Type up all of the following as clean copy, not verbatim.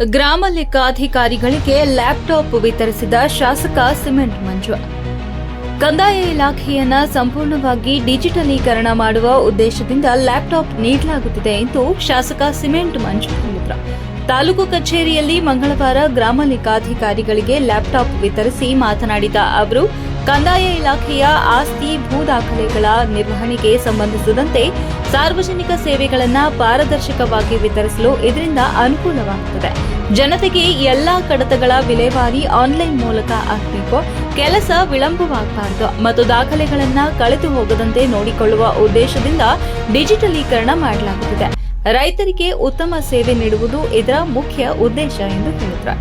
ಗ್ರಾಮ ಲೆಕ್ಕಾಧಿಕಾರಿಗಳಿಗೆ ಲ್ಯಾಪ್ಟಾಪ್ ವಿತರಿಸಿದ ಶಾಸಕ ಸಿಮೆಂಟ್ ಮಂಜು. ಕಂದಾಯ ಇಲಾಖೆಯನ್ನ ಸಂಪೂರ್ಣವಾಗಿ ಡಿಜಿಟಲೀಕರಣ ಮಾಡುವ ಉದ್ದೇಶದಿಂದ ಲ್ಯಾಪ್ಟಾಪ್ ನೀಡಲಾಗುತ್ತಿದೆ ಎಂದು ಶಾಸಕ ಸಿಮೆಂಟ್ ಮಂಜು ಹೇಳಿದರು. ತಾಲೂಕು ಕಚೇರಿಯಲ್ಲಿ ಮಂಗಳವಾರ ಗ್ರಾಮ ಲೆಕ್ಕಾಧಿಕಾರಿಗಳಿಗೆ ಲ್ಯಾಪ್ಟಾಪ್ ವಿತರಿಸಿ ಮಾತನಾಡಿದ ಅವರು, ಕಂದಾಯ ಇಲಾಖೆಯ ಆಸ್ತಿ ಭೂ ದಾಖಲೆಗಳ ನಿರ್ವಹಣೆಗೆ ಸಂಬಂಧಿಸಿದಂತೆ ಸಾರ್ವಜನಿಕ ಸೇವೆಗಳನ್ನು ಪಾರದರ್ಶಕವಾಗಿ ವಿತರಿಸಲು ಇದರಿಂದ ಅನುಕೂಲವಾಗುತ್ತದೆ. ಜನತೆಗೆ ಎಲ್ಲಾ ಕಡತಗಳ ವಿಲೇವಾರಿ ಆನ್ಲೈನ್ ಮೂಲಕ ಆಗಬೇಕು. ಕೆಲಸ ವಿಳಂಬವಾಗಬಾರದು ಮತ್ತು ದಾಖಲೆಗಳನ್ನು ಕಳೆದು ಹೋಗದಂತೆ ನೋಡಿಕೊಳ್ಳುವ ಉದ್ದೇಶದಿಂದ ಡಿಜಿಟಲೀಕರಣ ಮಾಡಲಾಗುತ್ತಿದೆ. ರೈತರಿಗೆ ಉತ್ತಮ ಸೇವೆ ನೀಡುವುದು ಇದರ ಮುಖ್ಯ ಉದ್ದೇಶ ಎಂದು ಹೇಳಿದರು.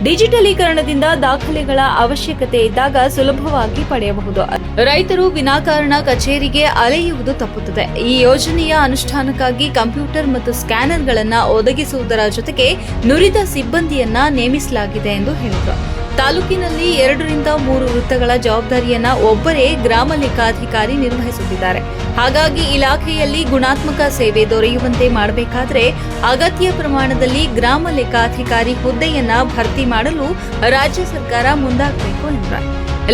ಡಿಜಿಟಲೀಕರಣದಿಂದ ದಾಖಲೆಗಳ ಅವಶ್ಯಕತೆ ಇದ್ದಾಗ ಸುಲಭವಾಗಿ ಪಡೆಯಬಹುದು. ರೈತರು ವಿನಾಕಾರಣ ಕಚೇರಿಗೆ ಅಲೆಯುವುದು ತಪ್ಪುತ್ತದೆ. ಈ ಯೋಜನೆಯ ಅನುಷ್ಠಾನಕ್ಕಾಗಿ ಕಂಪ್ಯೂಟರ್ ಮತ್ತು ಸ್ಕ್ಯಾನರ್ಗಳನ್ನು ಒದಗಿಸುವುದರ ಜೊತೆಗೆ ನುರಿತ ಸಿಬ್ಬಂದಿಯನ್ನ ನೇಮಿಸಲಾಗಿದೆ ಎಂದು ಹೇಳಿದರು. ತಾಲೂಕಿನಲ್ಲಿ 2 ರಿಂದ 3 ವೃತ್ತಗಳ ಜವಾಬ್ದಾರಿಯನ್ನ ಒಬ್ಬರೇ ಗ್ರಾಮ ಲೆಕ್ಕಾಧಿಕಾರಿ ನಿರ್ವಹಿಸುತ್ತಿದ್ದಾರೆ. ಹಾಗಾಗಿ ಇಲಾಖೆಯಲ್ಲಿ ಗುಣಾತ್ಮಕ ಸೇವೆ ದೊರೆಯುವಂತೆ ಮಾಡಬೇಕಾದರೆ ಅಗತ್ಯ ಪ್ರಮಾಣದಲ್ಲಿ ಗ್ರಾಮ ಲೆಕ್ಕಾಧಿಕಾರಿ ಹುದ್ದೆಯನ್ನ ಭರ್ತಿ ಮಾಡಲು ರಾಜ್ಯ ಸರ್ಕಾರ ಮುಂದಾಗಬೇಕು ಎಂದರು.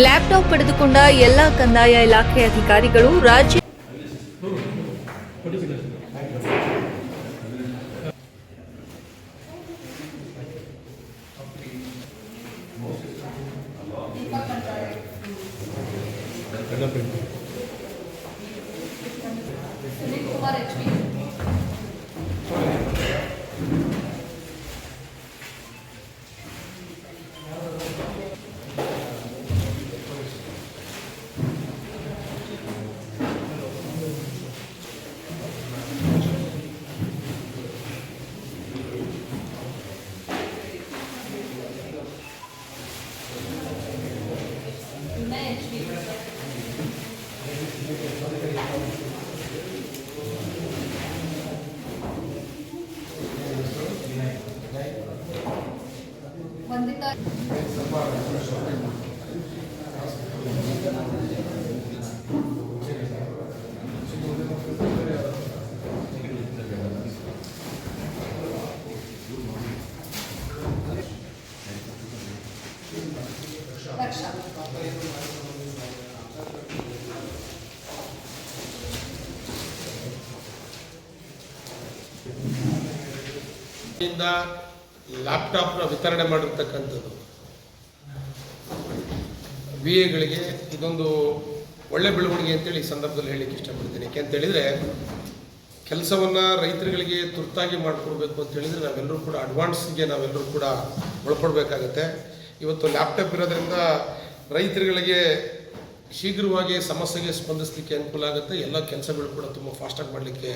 ಲ್ಯಾಪ್ಟಾಪ್ ಪಡೆದುಕೊಂಡ ಎಲ್ಲ ಕಂದಾಯ ಇಲಾಖೆ ಅಧಿಕಾರಿಗಳು ರಾಜ್ಯ ಲ್ಯಾಪ್ಟಾಪ್ನ ವಿತರಣೆ ಮಾಡಿರ್ತಕ್ಕಂಥದ್ದು VAಗಳಿಗೆ ಇದೊಂದು ಒಳ್ಳೆ ಬೆಳವಣಿಗೆ ಅಂತೇಳಿ ಈ ಸಂದರ್ಭದಲ್ಲಿ ಹೇಳಲಿಕ್ಕೆ ಇಷ್ಟಪಡ್ತೀನಿ. ಯಾಕೆಂತೇಳಿದರೆ ಕೆಲಸವನ್ನು ರೈತರುಗಳಿಗೆ ತುರ್ತಾಗಿ ಮಾಡಿಕೊಡ್ಬೇಕು ಅಂತೇಳಿದರೆ ನಾವೆಲ್ಲರೂ ಕೂಡ ಅಡ್ವಾನ್ಸ್ಗೆ ನಾವೆಲ್ಲರೂ ಕೂಡ ಒಳಪಡಬೇಕಾಗತ್ತೆ. ಇವತ್ತು ಲ್ಯಾಪ್ಟಾಪ್ ಇರೋದ್ರಿಂದ ರೈತರುಗಳಿಗೆ ಶೀಘ್ರವಾಗಿ ಸಮಸ್ಯೆಗೆ ಸ್ಪಂದಿಸಲಿಕ್ಕೆ ಅನುಕೂಲ ಆಗುತ್ತೆ. ಎಲ್ಲ ಕೆಲಸಗಳು ಕೂಡ ತುಂಬ ಫಾಸ್ಟಾಗಿ ಮಾಡಲಿಕ್ಕೆ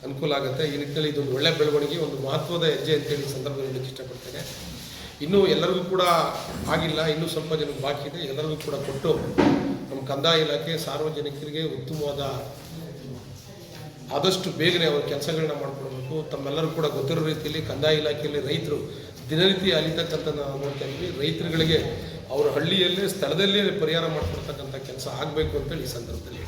ಅನುಕೂಲ ಆಗುತ್ತೆ. ಈ ನಿಟ್ಟಿನಲ್ಲಿ ಇದೊಂದು ಒಳ್ಳೆ ಬೆಳವಣಿಗೆ, ಒಂದು ಮಹತ್ವದ ಹೆಜ್ಜೆ ಅಂತೇಳಿ ಸಂದರ್ಭದಲ್ಲಿ ಹೇಳಲಿಕ್ಕೆ ಇಷ್ಟಪಡ್ತೇನೆ. ಇನ್ನೂ ಎಲ್ಲರಿಗೂ ಕೂಡ ಆಗಿಲ್ಲ, ಇನ್ನೂ ಸ್ವಲ್ಪ ಜನಕ್ಕೆ ಬಾಕಿ ಇದೆ. ಎಲ್ಲರಿಗೂ ಕೂಡ ಕೊಟ್ಟು ನಮ್ಮ ಕಂದಾಯ ಇಲಾಖೆ ಸಾರ್ವಜನಿಕರಿಗೆ ಉತ್ತಮವಾದ ಆದಷ್ಟು ಬೇಗನೆ ಅವರ ಕೆಲಸಗಳನ್ನ ಮಾಡಿಕೊಡ್ಬೇಕು. ತಮ್ಮೆಲ್ಲರೂ ಕೂಡ ಗೊತ್ತಿರೋ ರೀತಿಯಲ್ಲಿ ಕಂದಾಯ ಇಲಾಖೆಯಲ್ಲಿ ರೈತರು ದಿನನಿತ್ಯ ಅಲಿತಕ್ಕಂಥ ನಾವು ನೋಡ್ತಾ ಇದ್ವಿ. ರೈತರುಗಳಿಗೆ ಅವರ ಹಳ್ಳಿಯಲ್ಲೇ ಸ್ಥಳದಲ್ಲೇ ಪರಿಹಾರ ಮಾಡಿಕೊಡ್ತಕ್ಕಂಥ ಕೆಲಸ ಆಗಬೇಕು ಅಂತೇಳಿ ಈ ಸಂದರ್ಭದಲ್ಲಿ